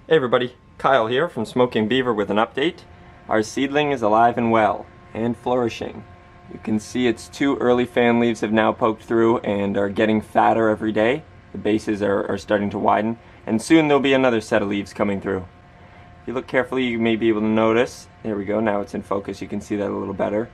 Hey everybody, Kyle here from Smoking Beaver with an update. Our seedling is alive and well, and flourishing. You can see its two early fan leaves have now poked through and are getting fatter every day. The bases are starting to widen, and soon there'll be another set of leaves coming through. If you look carefully, you may be able to notice, there we go, now it's in focus, you can see that a little better.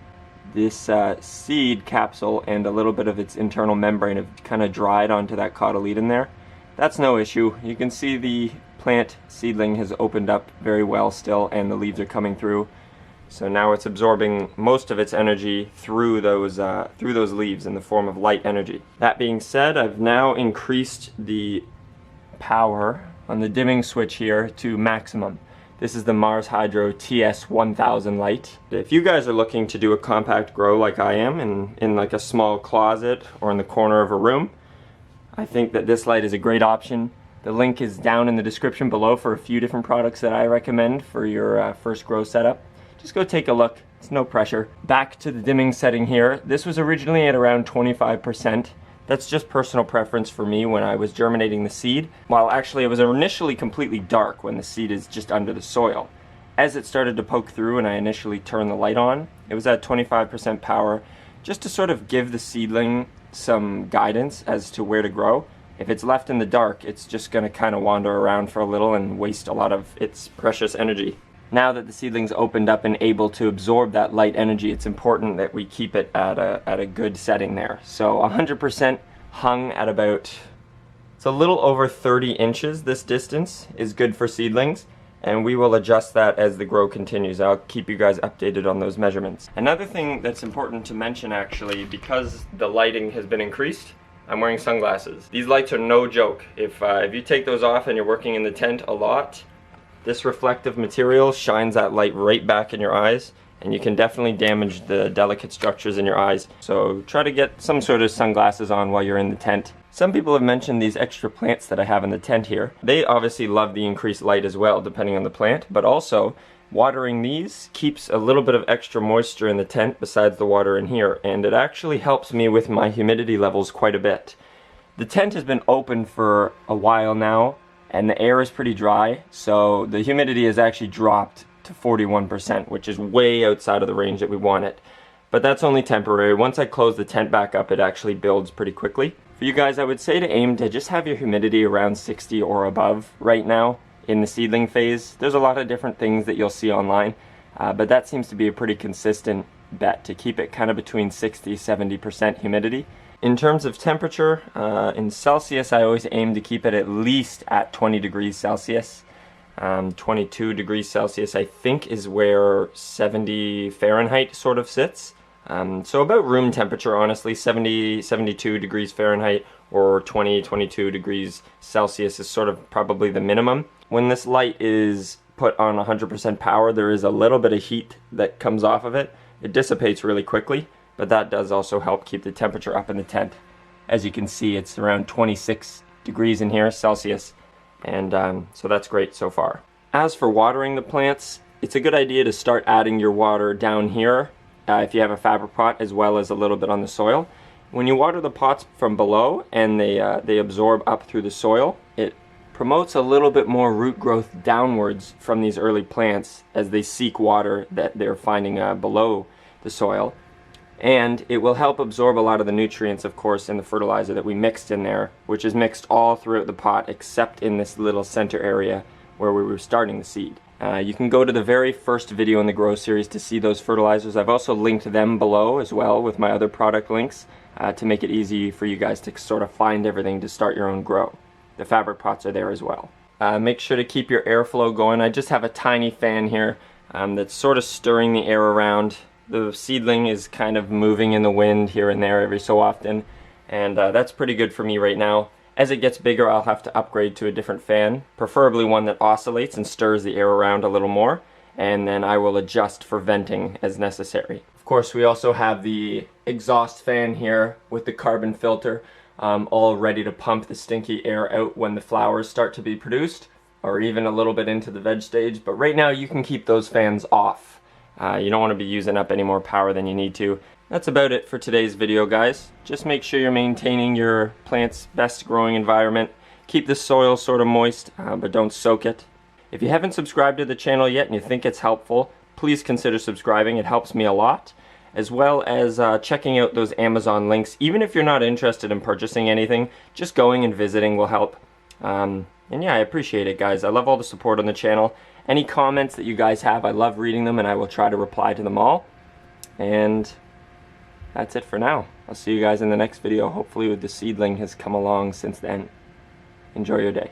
This seed capsule and a little bit of its internal membrane have kind of dried onto that cotyledon there. That's no issue. You can see the plant seedling has opened up very well still, and the leaves are coming through. So now it's absorbing most of its energy through those leaves in the form of light energy. That being said, I've now increased the power on the dimming switch here to maximum. This is the Mars Hydro TS1000 light. If you guys are looking to do a compact grow like I am in like a small closet or in the corner of a room, I think that this light is a great option. The link is down in the description below for a few different products that I recommend for your first grow setup. Just go take a look, it's no pressure. Back to the dimming setting here. This was originally at around 25%. That's just personal preference for me when I was germinating the seed. While actually it was initially completely dark when the seed is just under the soil. As it started to poke through and I initially turned the light on, it was at 25% power, just to sort of give the seedling some guidance as to where to grow. If it's left in the dark, it's just going to kind of wander around for a little and waste a lot of its precious energy. Now that the seedling's opened up and able to absorb that light energy, it's important that we keep it at a good setting there. So 100% hung at about, it's a little over 30 inches. This distance is good for seedlings, and we will adjust that as the grow continues. I'll keep you guys updated on those measurements. Another thing that's important to mention actually, because the lighting has been increased, I'm wearing sunglasses. These lights are no joke. If you take those off and you're working in the tent a lot, this reflective material shines that light right back in your eyes, and you can definitely damage the delicate structures in your eyes. So try to get some sort of sunglasses on while you're in the tent. Some people have mentioned these extra plants that I have in the tent here. They obviously love the increased light as well, depending on the plant, but also watering these keeps a little bit of extra moisture in the tent besides the water in here, and it actually helps me with my humidity levels quite a bit. The tent has been open for a while now, and the air is pretty dry, so the humidity has actually dropped to 41%, which is way outside of the range that we want it. But that's only temporary. Once I close the tent back up, it actually builds pretty quickly. For you guys, I would say to aim to just have your humidity around 60 or above right now in the seedling phase. There's a lot of different things that you'll see online, but that seems to be a pretty consistent bet to keep it kind of between 60-70% humidity. In terms of temperature, in Celsius, I always aim to keep it at least at 20 degrees Celsius. 22 degrees Celsius, I think, is where 70 Fahrenheit sort of sits. So about room temperature, honestly, 72 degrees Fahrenheit or 22 degrees Celsius is sort of probably the minimum. When this light is put on 100% power, there is a little bit of heat that comes off of it. It dissipates really quickly, but that does also help keep the temperature up in the tent. As you can see, it's around 26 degrees in here, Celsius, and so that's great so far. As for watering the plants, it's a good idea to start adding your water down here if you have a fabric pot, as well as a little bit on the soil. When you water the pots from below and they absorb up through the soil, it promotes a little bit more root growth downwards from these early plants as they seek water that they're finding below the soil. And it will help absorb a lot of the nutrients, of course, in the fertilizer that we mixed in there, which is mixed all throughout the pot except in this little center area where we were starting the seed. You can go to the very first video in the Grow series to see those fertilizers. I've also linked them below as well with my other product links to make it easy for you guys to sort of find everything to start your own grow. The fabric pots are there as well. Make sure to keep your airflow going. I just have a tiny fan here that's sort of stirring the air around. The seedling is kind of moving in the wind here and there every so often, and that's pretty good for me right now. As it gets bigger, I'll have to upgrade to a different fan, preferably one that oscillates and stirs the air around a little more, and then I will adjust for venting as necessary. Of course, we also have the exhaust fan here with the carbon filter, all ready to pump the stinky air out when the flowers start to be produced, or even a little bit into the veg stage. But right now you can keep those fans off. You don't want to be using up any more power than you need to. That's about it for today's video, guys. Just make sure you're maintaining your plant's best growing environment. Keep the soil sort of moist, but don't soak it. If you haven't subscribed to the channel yet and you think it's helpful, please consider subscribing. It helps me a lot, as well as checking out those Amazon links. Even if you're not interested in purchasing anything, just going and visiting will help. And yeah, I appreciate it, guys. I love all the support on the channel. Any comments that you guys have, I love reading them, and I will try to reply to them all. And that's it for now. I'll see you guys in the next video. Hopefully the seedling has come along since then. Enjoy your day.